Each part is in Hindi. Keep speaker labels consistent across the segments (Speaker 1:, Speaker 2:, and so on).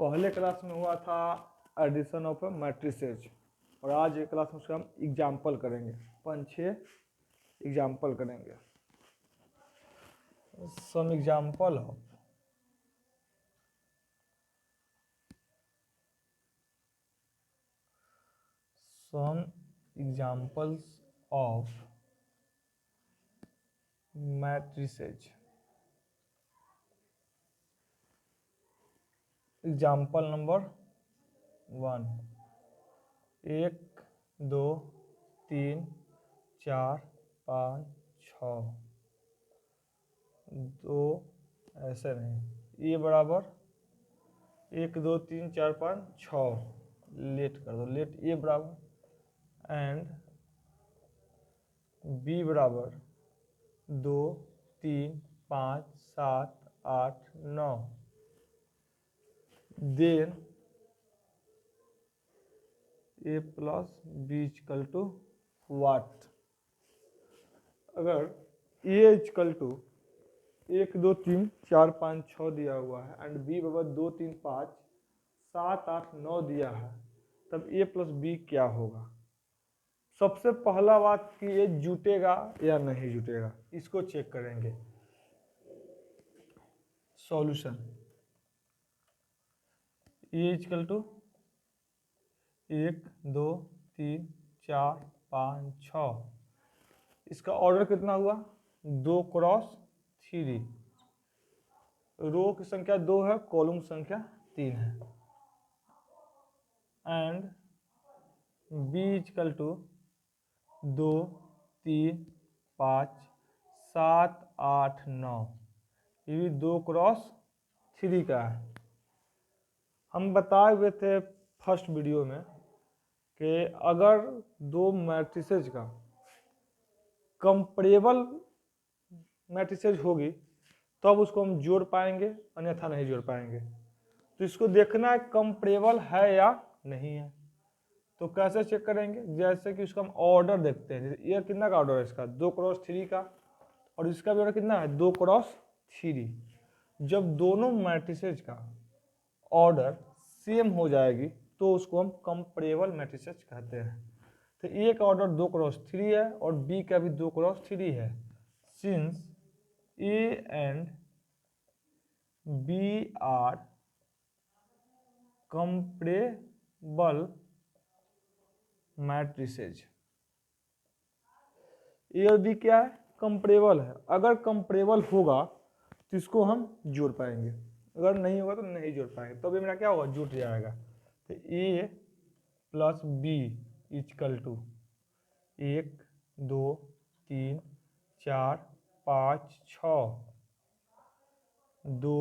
Speaker 1: पहले क्लास में हुआ था एडिशन ऑफ मैट्रिसेज और आज एक क्लास में उसका हम एग्जाम्पल करेंगे, 5-6 एग्जाम्पल करेंगे। Some example of some examples of matrices। Example number 1, 1 2 3 4 5 6। 2 ऐसे नहीं, ए बराबर 1 2 3 4 5 6 लेट कर दो, लेट ए बराबर एंड बी बराबर 2 3 5 7 8 9। Then A plus B equal to what. अगर ए इक्वल टू 1 2 3 4 5 6 दिया हुआ है एंड बी बराबर 2 3 5 7 8 9 दिया है, तब ए प्लस बी क्या होगा? सबसे पहला बात कि ये जुटेगा या नहीं जुटेगा, इसको चेक करेंगे। Solution A equal to 1 2 3 4 5 6। इसका ऑर्डर कितना हुआ? 2 क्रॉस 3। रो की संख्या 2 है, कॉलम संख्या 3 है। And B equal to 2 3 5 7 8 9। ये भी 2 क्रॉस 3 का है। हम बताए हुए थे फर्स्ट वीडियो में कि अगर दो मैट्रिसेज का कंपेरेबल मैट्रिसेज होगी तो अब उसको हम जोड़ पाएंगे, अन्यथा नहीं जोड़ पाएंगे। तो इसको देखना है कंपेरेबल है या नहीं है। तो कैसे चेक करेंगे? जैसे कि उसका हम ऑर्डर देखते हैं। ये कितना का ऑर्डर है इसका? 2 क्रॉस 3 का, और इसका भी ऑर्डर कितना है? 2 क्रॉस 3। जब दोनों मैट्रिसेज का ऑर्डर सेम हो जाएगी तो उसको हम कंपेरेबल मैट्रिसेज कहते हैं। तो ए का ऑर्डर 2 क्रॉस 3 है और बी का भी 2 क्रॉस 3 है। Since A and B are comparable matrices. A और बी क्या है? कंपेरेबल है। अगर कंपेरेबल होगा तो इसको हम जोड़ पाएंगे, अगर नहीं होगा तो नहीं जोड़ पाएंगे। तो अभी मेरा क्या होगा? जुट जाएगा। तो ए प्लस बी इक्वल टू 1 2 3 4 5 6 2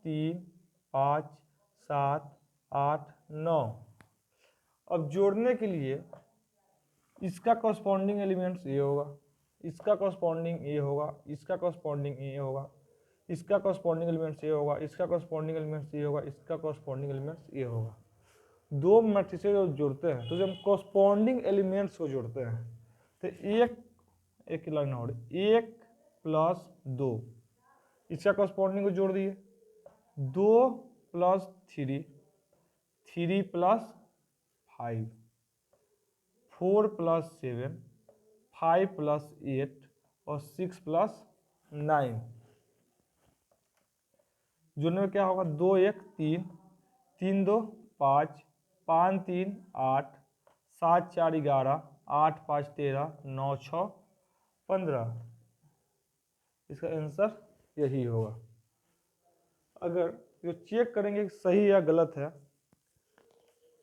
Speaker 1: 3 5 7 8 9। अब जोड़ने के लिए इसका कॉरस्पॉन्डिंग एलिमेंट्स ये होगा, इसका कॉरस्पॉन्डिंग ये होगा, इसका कॉरस्पॉन्डिंग ये होगा, इसका कॉरस्पॉन्डिंग एलिमेंट्स ये होगा, इसका कॉरस्पॉन्डिंग एलिमेंट्स ये होगा, इसका कॉरस्पॉन्डिंग एलिमेंट्स ये होगा। दो मैट्रिसेस जो जोड़ते हैं तो जब कॉरस्पॉन्डिंग एलिमेंट्स को जोड़ते हैं तो एक लाइन और 1 प्लस 2, इसका कॉरस्पॉन्डिंग को जोड़ दिए। 2 प्लस 3, 3 प्लस 5, 4 प्लस 7, 5 प्लस 8 और 6 प्लस 9। जोड़ने में क्या होगा? 2 1 3, 3 2 5, 5 3 8, 7 4 11, 8 5 13, 9 6 15। इसका आंसर यही होगा। अगर जो चेक करेंगे कि सही या गलत है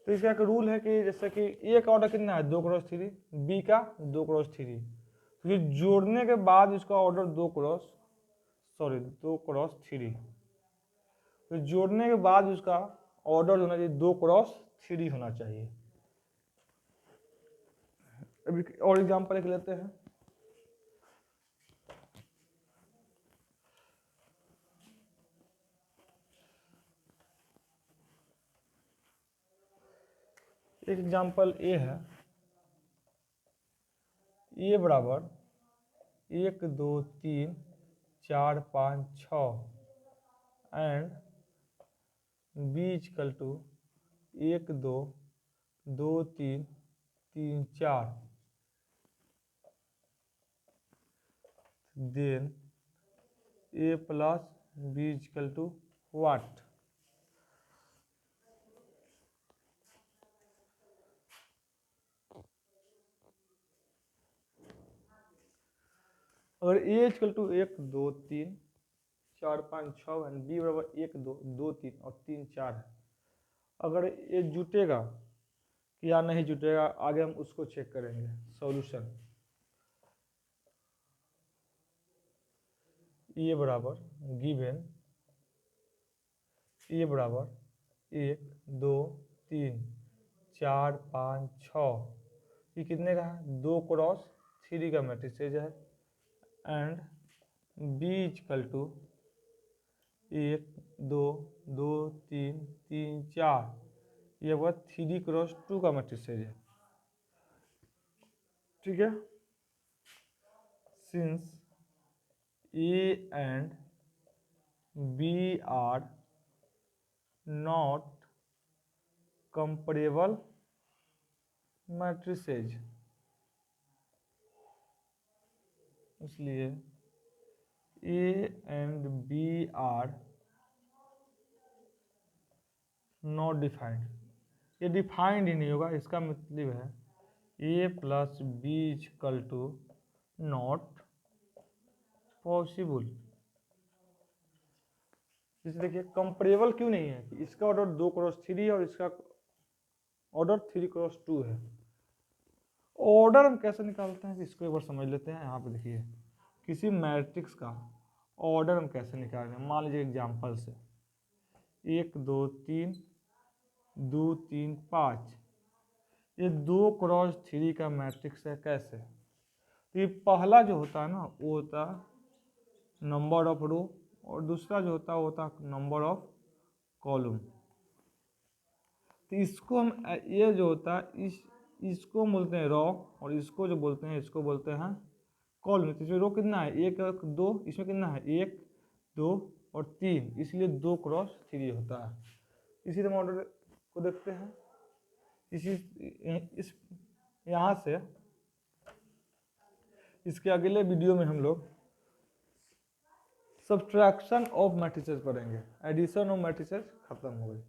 Speaker 1: तो इसका एक रूल है कि जैसे कि ए का ऑर्डर कितना है? 2 क्रॉस 3, बी का 2 क्रॉस 3। तो जोड़ने के बाद इसका ऑर्डर 2 क्रॉस 3। तो जोड़ने के बाद उसका ऑर्डर होना चाहिए 2 क्रॉस 3 होना चाहिए। अभी और एग्जांपल एक लेते हैं। एक एग्जांपल ए है, ए बराबर 1 2 3 4 5 6 and B equal to 1 2 2 3 3 4, then A plus B equal to what? अगर ए इक्वल टू 1 2 3 4 5 6 है, बी बराबर 1 2 2 3 और 3 4 है, अगर ये जुटेगा या नहीं जुटेगा आगे हम उसको चेक करेंगे। सॉल्यूशन ए बराबर गिवन ए बराबर 1 2 3 4 5 6, ये कितने का है? 2 क्रॉस 3 का मैट्रिसेज है। एंड बी इक्वल टू 1 2 2 3 3 4, ये हुआ 3 क्रॉस 2 का मैट्रिसेज है। ठीक है, since A and B are not comparable matrices, इसलिए A and B are not defined, ये डिफाइंड ही नहीं होगा। इसका मतलब है A plus B equal to not possible. जैसे देखिए कंपेरेबल क्यों नहीं है कि इसका ऑर्डर 2 क्रॉस 3 है और इसका ऑर्डर 3 क्रॉस 2 है। ऑर्डर हम कैसे निकालते हैं इसको एक बार समझ लेते हैं। यहाँ पे देखिए किसी मैट्रिक्स का ऑर्डर हम कैसे निकाल रहे हैं। मान लीजिए एग्जाम्पल से 1 2 3 2 3 5, ये 2 क्रॉस 3 का मैट्रिक्स है। कैसे? तो ये पहला जो होता है ना वो होता है नंबर ऑफ रो, और दूसरा जो होता है वो होता है नंबर ऑफ कॉलम। तो इसको हम ये जो होता है इसको बोलते हैं रो, और इसको जो बोलते हैं इसको बोलते हैं कॉलम। तो इसमें रो कितना है? 1 2, इसमें कितना है? 1 2 और 3, इसलिए 2 क्रॉस 3 होता है। इसी तरह ऑर्डर को देखते हैं। इस यहाँ से इसके अगले वीडियो में हम लोग सब्ट्रैक्शन ऑफ मैट्रिसेस पढ़ेंगे। एडिशन ऑफ मैट्रिसेस खत्म हो गई।